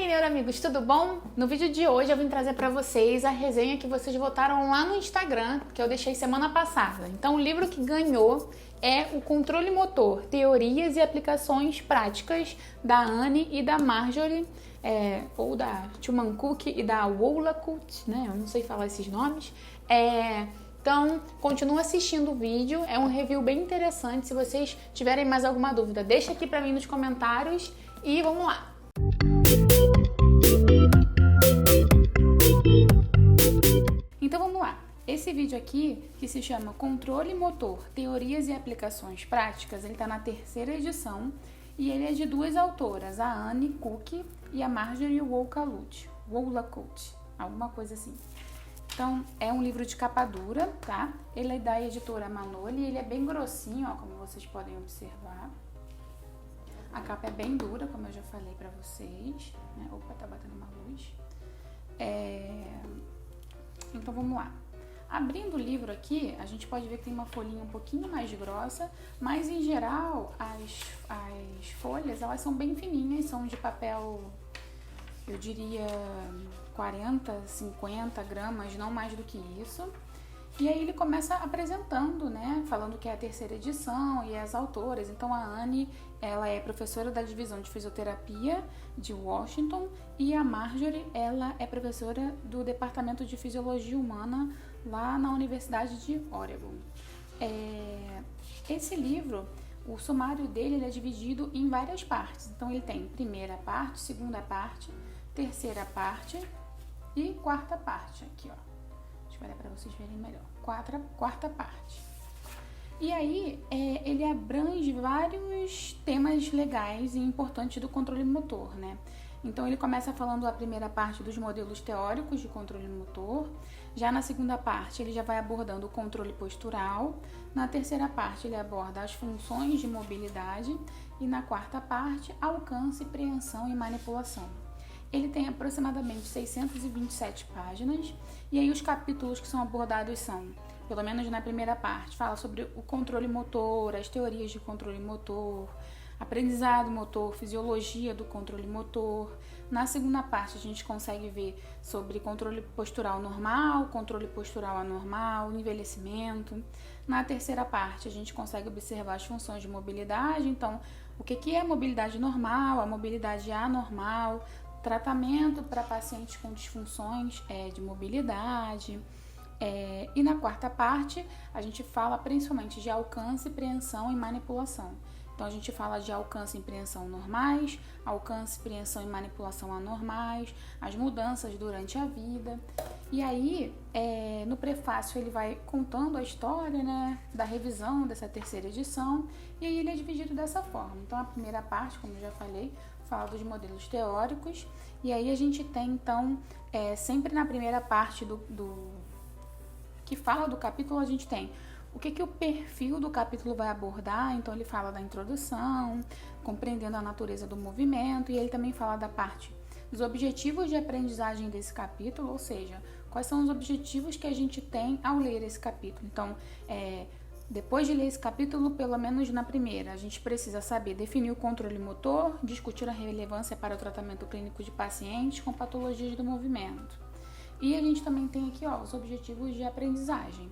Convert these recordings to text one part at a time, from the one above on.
neuroamigos, tudo bom? No vídeo de hoje eu vim trazer para vocês a resenha que vocês votaram lá no Instagram, que eu deixei semana passada. Então o livro que ganhou é O Controle Motor, Teorias e Aplicações Práticas, da Anne e da Marjorie, ou da Chungman-Cook e da Wollacott, né? Eu não sei falar esses nomes. Então, continua assistindo o vídeo, é um review bem interessante. Se vocês tiverem mais alguma dúvida, deixa aqui para mim nos comentários e vamos lá! Então vamos lá, esse vídeo aqui, que se chama Controle Motor, Teorias e Aplicações Práticas, ele está na 3ª edição e ele é de duas autoras, a Anne Cook e a Marjorie Wollacott, alguma coisa assim. Então, é um livro de capa dura, tá? Ele é da editora Manoli, ele é bem grossinho, ó, como vocês podem observar. A capa é bem dura, como eu já falei pra vocês, né? Opa, tá batendo uma luz. Então, vamos lá. Abrindo o livro aqui, a gente pode ver que tem uma folhinha um pouquinho mais grossa, mas, em geral, as folhas, elas são bem fininhas, são de papel, eu diria, 40, 50 gramas, não mais do que isso. E aí ele começa apresentando, né, falando que é a 3ª edição e as autoras. Então a Anne, ela é professora da divisão de fisioterapia de Washington e a Marjorie, ela é professora do departamento de fisiologia humana lá na Universidade de Oregon. Esse livro, o sumário dele, ele é dividido em várias partes. Então ele tem primeira parte, segunda parte, terceira parte e quarta parte aqui, ó. Deixa eu olhar para vocês verem melhor. Quarta parte. E aí, ele abrange vários temas legais e importantes do controle motor, né? Então, ele começa falando a primeira parte dos modelos teóricos de controle motor. Já na segunda parte, ele já vai abordando o controle postural. Na terceira parte, ele aborda as funções de mobilidade. E na quarta parte, alcance, preensão e manipulação. Ele tem aproximadamente 627 páginas, e aí os capítulos que são abordados são, pelo menos na primeira parte, fala sobre o controle motor, as teorias de controle motor, aprendizado motor, fisiologia do controle motor. Na segunda parte a gente consegue ver sobre controle postural normal, controle postural anormal, envelhecimento. Na terceira parte a gente consegue observar as funções de mobilidade, então o que é a mobilidade normal, a mobilidade anormal, tratamento para pacientes com disfunções de mobilidade. E na quarta parte, a gente fala principalmente de alcance, preensão e manipulação. Então, a gente fala de alcance e preensão normais, alcance, preensão e manipulação anormais, as mudanças durante a vida. E aí, no prefácio, ele vai contando a história, né, da revisão dessa 3ª edição, e aí ele é dividido dessa forma. Então, a primeira parte, como eu já falei, fala dos modelos teóricos, e aí a gente tem, então, sempre na primeira parte que fala do capítulo, a gente tem o que o perfil do capítulo vai abordar. Então ele fala da introdução, compreendendo a natureza do movimento, e ele também fala da parte dos objetivos de aprendizagem desse capítulo, ou seja, quais são os objetivos que a gente tem ao ler esse capítulo. Então, depois de ler esse capítulo, pelo menos na primeira, a gente precisa saber definir o controle motor, discutir a relevância para o tratamento clínico de pacientes com patologias do movimento. E a gente também tem aqui, ó, os objetivos de aprendizagem.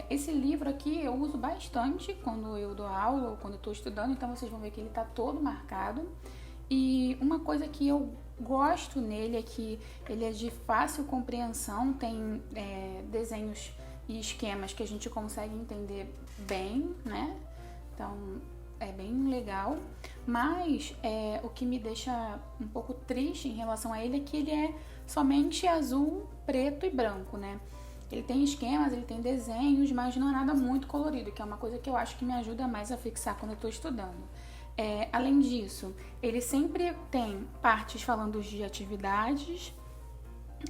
Esse livro aqui eu uso bastante quando eu dou aula ou quando eu estou estudando, então vocês vão ver que ele está todo marcado. E uma coisa que eu gosto nele é que ele é de fácil compreensão, tem desenhos e esquemas que a gente consegue entender bem, né? Então, é bem legal. Mas o que me deixa um pouco triste em relação a ele é que ele é somente azul, preto e branco, né? Ele tem esquemas, ele tem desenhos, mas não é nada muito colorido, que é uma coisa que eu acho que me ajuda mais a fixar quando eu estou estudando. Além disso, ele sempre tem partes falando de atividades,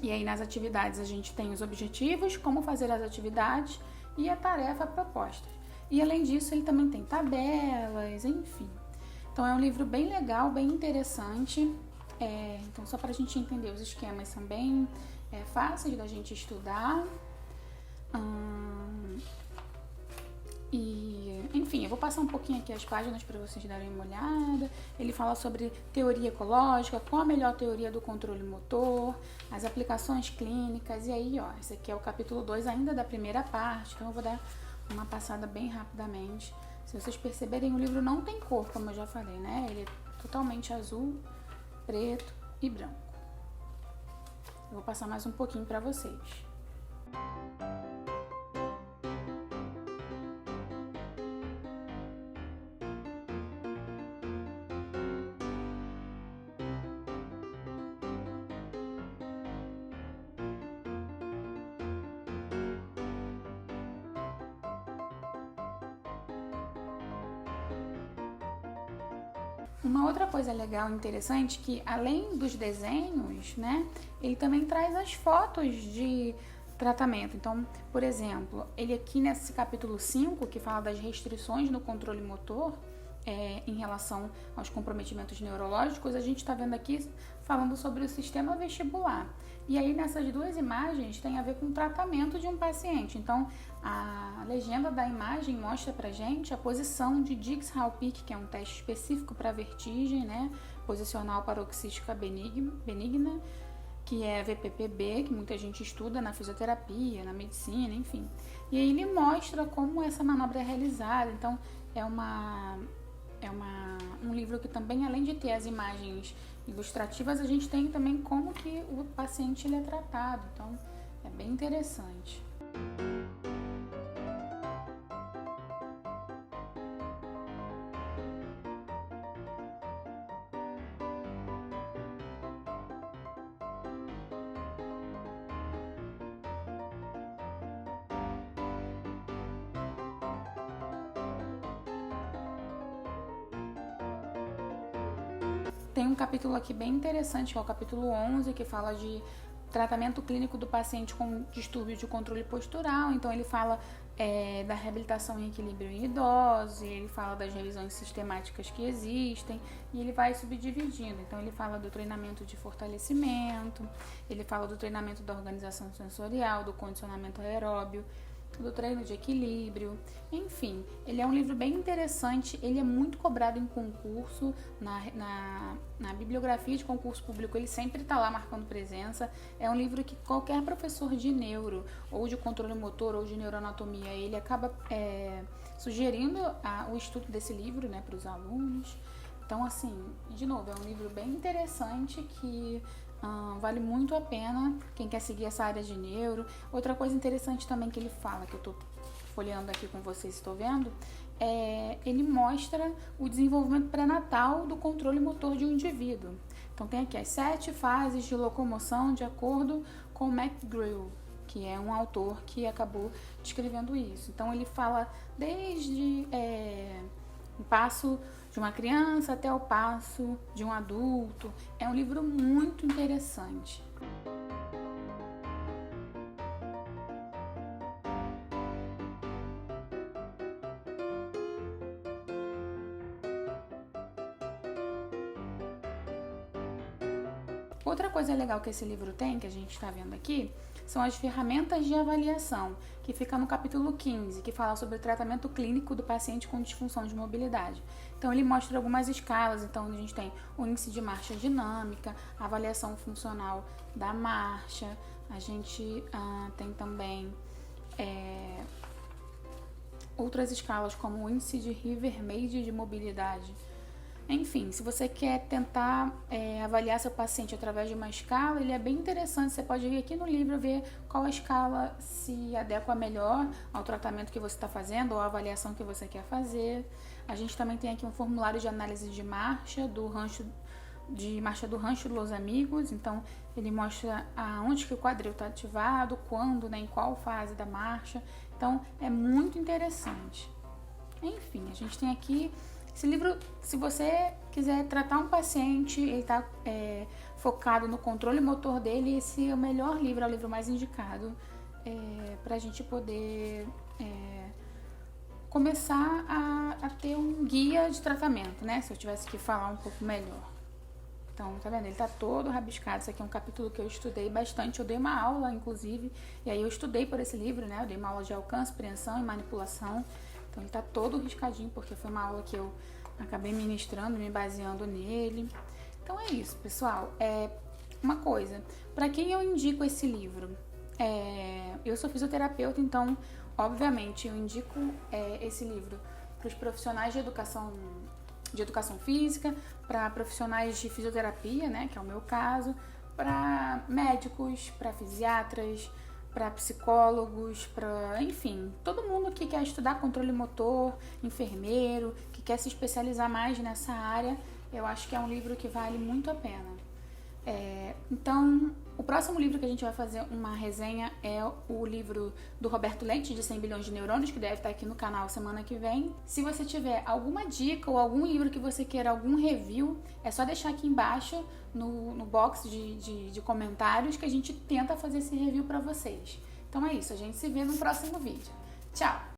e aí nas atividades a gente tem os objetivos, como fazer as atividades e a tarefa proposta. E além disso, ele também tem tabelas, enfim. Então é um livro bem legal, bem interessante. Então só para a gente entender, os esquemas são bem fáceis da gente estudar. Enfim, eu vou passar um pouquinho aqui as páginas para vocês darem uma olhada. Ele fala sobre teoria ecológica, qual a melhor teoria do controle motor, as aplicações clínicas. E aí, ó, esse aqui é o capítulo 2 ainda da primeira parte, então eu vou dar uma passada bem rapidamente. Se vocês perceberem, o livro não tem cor, como eu já falei, né? Ele é totalmente azul, preto e branco. Eu vou passar mais um pouquinho para vocês. Uma outra coisa legal e interessante que, além dos desenhos, né, ele também traz as fotos de tratamento. Então, por exemplo, ele aqui nesse capítulo 5, que fala das restrições no controle motor, em relação aos comprometimentos neurológicos, a gente está vendo aqui falando sobre o sistema vestibular. E aí nessas duas imagens tem a ver com o tratamento de um paciente. Então a legenda da imagem mostra pra gente a posição de Dix-Hallpike, que é um teste específico para vertigem, né? Posicional paroxística benigna, que é VPPB, que muita gente estuda na fisioterapia, na medicina, enfim. E aí ele mostra como essa manobra é realizada. Então é um livro que também, além de ter as imagens ilustrativas, a gente tem também como que o paciente ele é tratado. Então, é bem interessante. Tem um capítulo aqui bem interessante, que é o capítulo 11, que fala de tratamento clínico do paciente com distúrbio de controle postural. Então ele fala da reabilitação em equilíbrio em idosos, ele fala das revisões sistemáticas que existem, e ele vai subdividindo. Então ele fala do treinamento de fortalecimento, ele fala do treinamento da organização sensorial, do condicionamento aeróbio, do treino de equilíbrio, enfim, ele é um livro bem interessante, ele é muito cobrado em concurso, na bibliografia de concurso público ele sempre está lá marcando presença. É um livro que qualquer professor de neuro, ou de controle motor, ou de neuroanatomia, ele acaba sugerindo o estudo desse livro, né, para os alunos. Então, assim, de novo, é um livro bem interessante que vale muito a pena quem quer seguir essa área de neuro. Outra coisa interessante também que ele fala, que eu estou folheando aqui com vocês, estou vendo, ele mostra o desenvolvimento pré-natal do controle motor de um indivíduo. Então tem aqui as 7 fases de locomoção de acordo com McGrew, que é um autor que acabou descrevendo isso. Então ele fala desde o passo de uma criança até o passo de um adulto. É um livro muito interessante. Outra coisa legal que esse livro tem, que a gente está vendo aqui, são as ferramentas de avaliação, que fica no capítulo 15, que fala sobre o tratamento clínico do paciente com disfunção de mobilidade. Então ele mostra algumas escalas. Então a gente tem o índice de marcha dinâmica, a avaliação funcional da marcha, a gente tem também outras escalas como o índice de River-Meide de mobilidade. Enfim, se você quer tentar avaliar seu paciente através de uma escala, ele é bem interessante. Você pode vir aqui no livro ver qual a escala se adequa melhor ao tratamento que você está fazendo ou à avaliação que você quer fazer. A gente também tem aqui um formulário de análise de marcha do rancho Los Amigos. Então ele mostra aonde que o quadril está ativado, quando, né, em qual fase da marcha. Então é muito interessante. Enfim, a gente tem aqui esse livro. Se você quiser tratar um paciente, ele está focado no controle motor dele, esse é o melhor livro, é o livro mais indicado para a gente poder começar a ter um guia de tratamento, né? Se eu tivesse que falar um pouco melhor. Então, tá vendo? Ele tá todo rabiscado. Isso aqui é um capítulo que eu estudei bastante. Eu dei uma aula, inclusive, e aí eu estudei por esse livro, né? Eu dei uma aula de alcance, preensão e manipulação. Então ele tá todo riscadinho, porque foi uma aula que eu acabei ministrando, me baseando nele. Então é isso, pessoal. Uma coisa, para quem eu indico esse livro? Eu sou fisioterapeuta, então, obviamente, eu indico esse livro para os profissionais de educação física, para profissionais de fisioterapia, né, que é o meu caso, para médicos, para fisiatras, para psicólogos, enfim, todo mundo que quer estudar controle motor, enfermeiro, que quer se especializar mais nessa área, eu acho que é um livro que vale muito a pena. Então, o próximo livro que a gente vai fazer uma resenha é o livro do Roberto Lente, de 100 bilhões de neurônios, que deve estar aqui no canal semana que vem. Se você tiver alguma dica ou algum livro que você queira algum review, é só deixar aqui embaixo no box de comentários que a gente tenta fazer esse review para vocês. Então é isso, a gente se vê no próximo vídeo. Tchau!